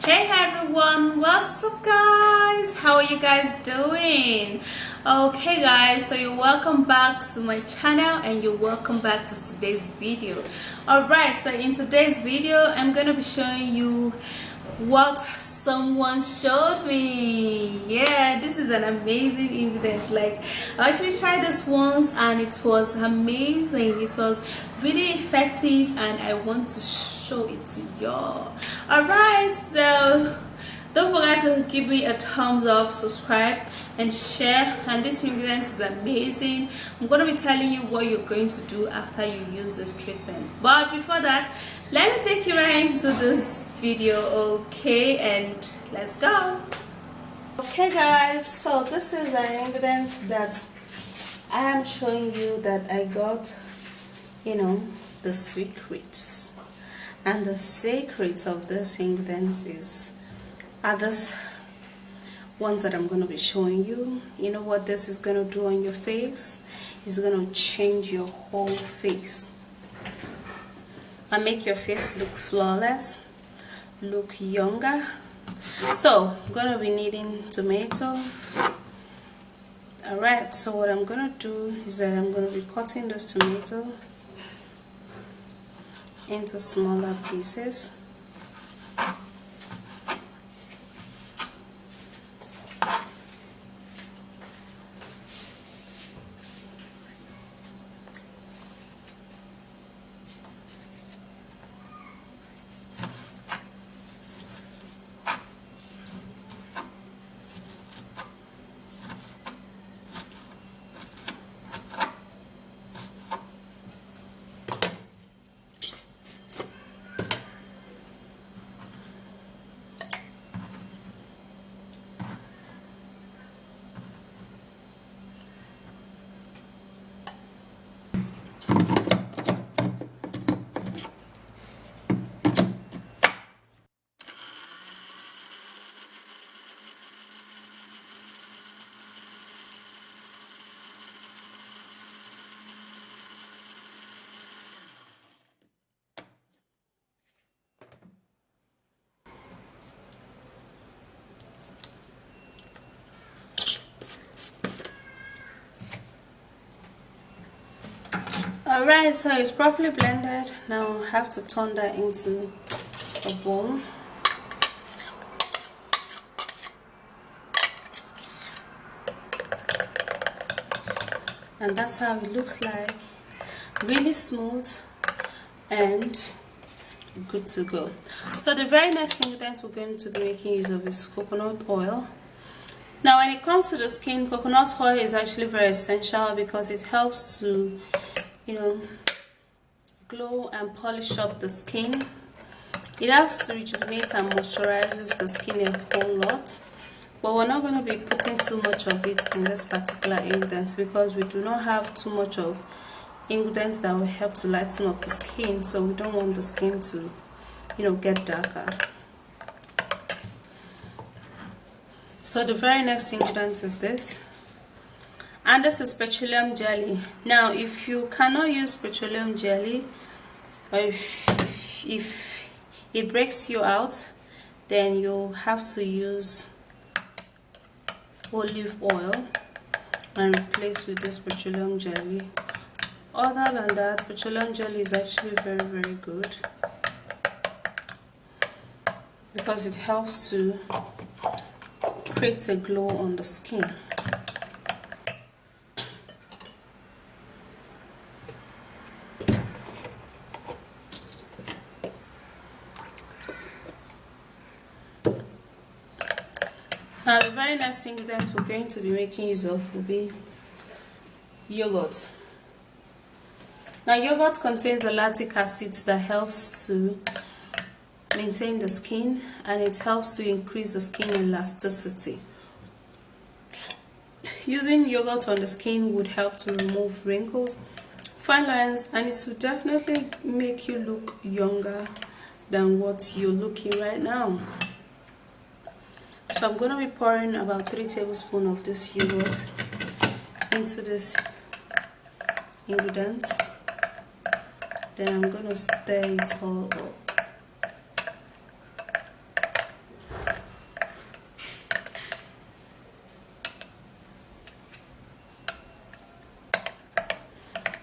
Hey everyone, what's up guys? How are you guys doing? Okay guys, so you're welcome back to my channel and you're welcome back to today's video. Alright, so in today's video I'm gonna be showing you what someone showed me. Yeah, this is an amazing ingredient. Like, I actually tried this once and it was amazing. It was really effective and I want to show it to y'all. Alright, so don't forget to give me a thumbs up, subscribe and share. And this ingredient is amazing. I'm going to be telling you what you're going to do after you use this treatment, but before that, let me take you right into this video. Okay, and let's go. Okay guys, so this is an ingredient that I am showing you that I got, the secrets. And the secrets of this ingredient are these ones that I'm going to be showing you. You know what this is going to do on your face? It's going to change your whole face and make your face look flawless, look younger. So I'm going to be needing tomato. Alright, so what I'm going to do is that I'm going to be cutting this tomato into smaller pieces. Alright, so it's properly blended. Now I have to turn that into a bowl. And that's how it looks like. Really smooth and good to go. So the very next ingredient we're going to be making use of is coconut oil. Now when it comes to the skin, coconut oil is actually very essential because it helps to glow and polish up the skin. It helps to rejuvenate and moisturizes the skin a whole lot, but we're not going to be putting too much of it in this particular ingredient because we do not have too much of ingredients that will help to lighten up the skin, so we don't want the skin to get darker. So the very next ingredient is this, and this is petroleum jelly. Now if you cannot use petroleum jelly, or if it breaks you out, then you have to use olive oil and replace with this petroleum jelly. Other than that, petroleum jelly is actually very good because it helps to create a glow on the skin. Now the very next ingredient we're going to be making use of will be yogurt. Now yogurt contains a lactic acid that helps to maintain the skin and it helps to increase the skin elasticity. Using yogurt on the skin would help to remove wrinkles, fine lines, and it will definitely make you look younger than what you're looking right now. So I'm going to be pouring about 3 tablespoons of this yogurt into this ingredient. Then I'm going to stir it all up.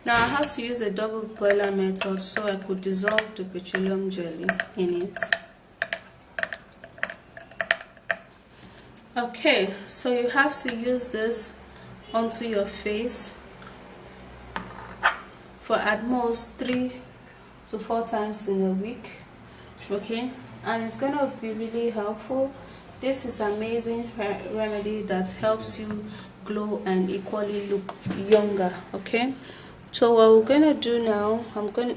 Now I have to use a double boiler method so I could dissolve the petroleum jelly in it. Okay, so you have to use this onto your face for at most 3 to 4 times in a week. Okay, and it's gonna be really helpful. This is amazing remedy that helps you glow and equally look younger. Okay, so what we're gonna do now,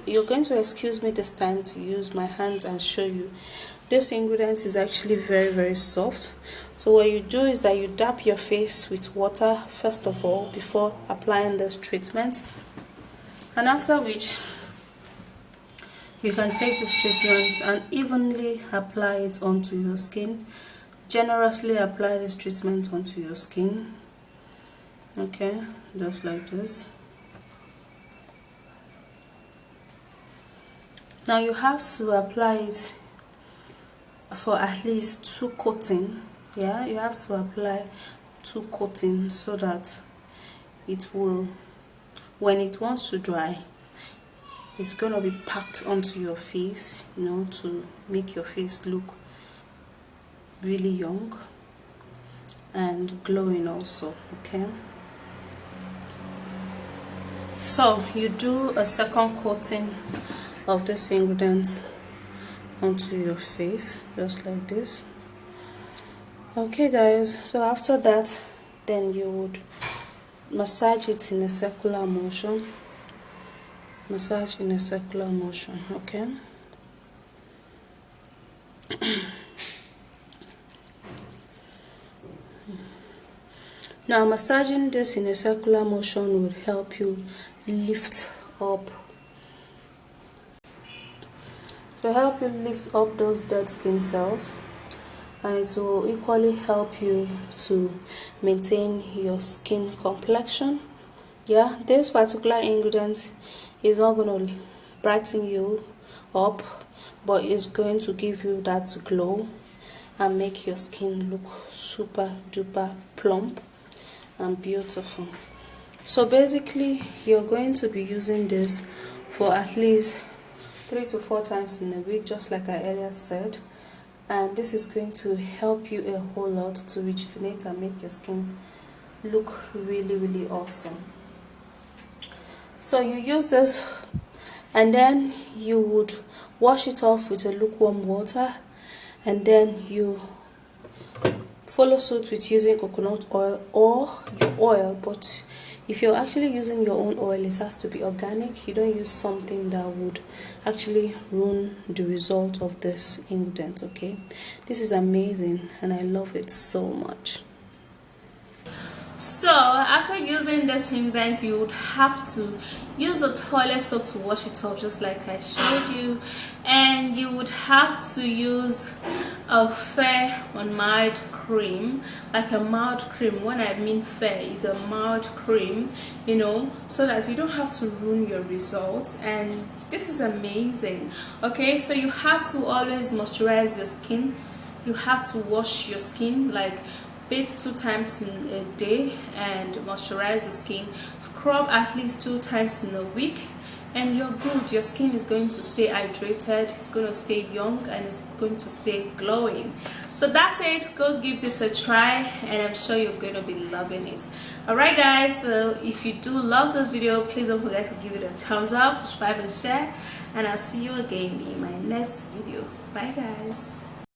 you're going to excuse me this time to use my hands and show you. This ingredient is actually very soft. So what you do is that you dab your face with water first of all before applying this treatment, and after which you can take this treatment and evenly apply it onto your skin. Generously apply this treatment onto your skin. Okay, just like this. Now you have to apply it for at least 2 coatings. Yeah, you have to apply 2 coatings so that it will, when it wants to dry, it's gonna be packed onto your face, you know, to make your face look really young and glowing also. Okay, so you do a second coating of this ingredient onto your face just like this. Okay guys, so after that then you would massage it in a circular motion. Massage in a circular motion. Okay, now massaging this in a circular motion would help you lift up those dead skin cells, and it will equally help you to maintain your skin complexion. Yeah, this particular ingredient is not going to brighten you up, but it's going to give you that glow and make your skin look super duper plump and beautiful. So basically you're going to be using this for at least 3 to 4 times in a week, just like I earlier said, and this is going to help you a whole lot to rejuvenate and make your skin look really awesome. So you use this and then you would wash it off with a lukewarm water, and then you follow suit with using coconut oil or your oil. But if you're actually using your own oil, it has to be organic. You don't use something that would actually ruin the result of this ingredient. Okay, this is amazing and I love it so much. So after using this ingredient, you would have to use a toilet soap to wash it off, just like I showed you, and you would have to use a fair or mild cream, like a mild cream. When I mean fair, it's a mild cream, you know, so that you don't have to ruin your results. And this is amazing. Okay, so you have to always moisturize your skin. You have to wash your skin, like bathe 2 times in a day and moisturize the skin. Scrub at least 2 times in a week, and you're good. Your skin is going to stay hydrated, it's going to stay young, and it's going to stay glowing. So that's it. Go give this a try and I'm sure you're going to be loving it. Alright guys, so if you do love this video, please don't forget to give it a thumbs up, subscribe and share, and I'll see you again in my next video. Bye guys.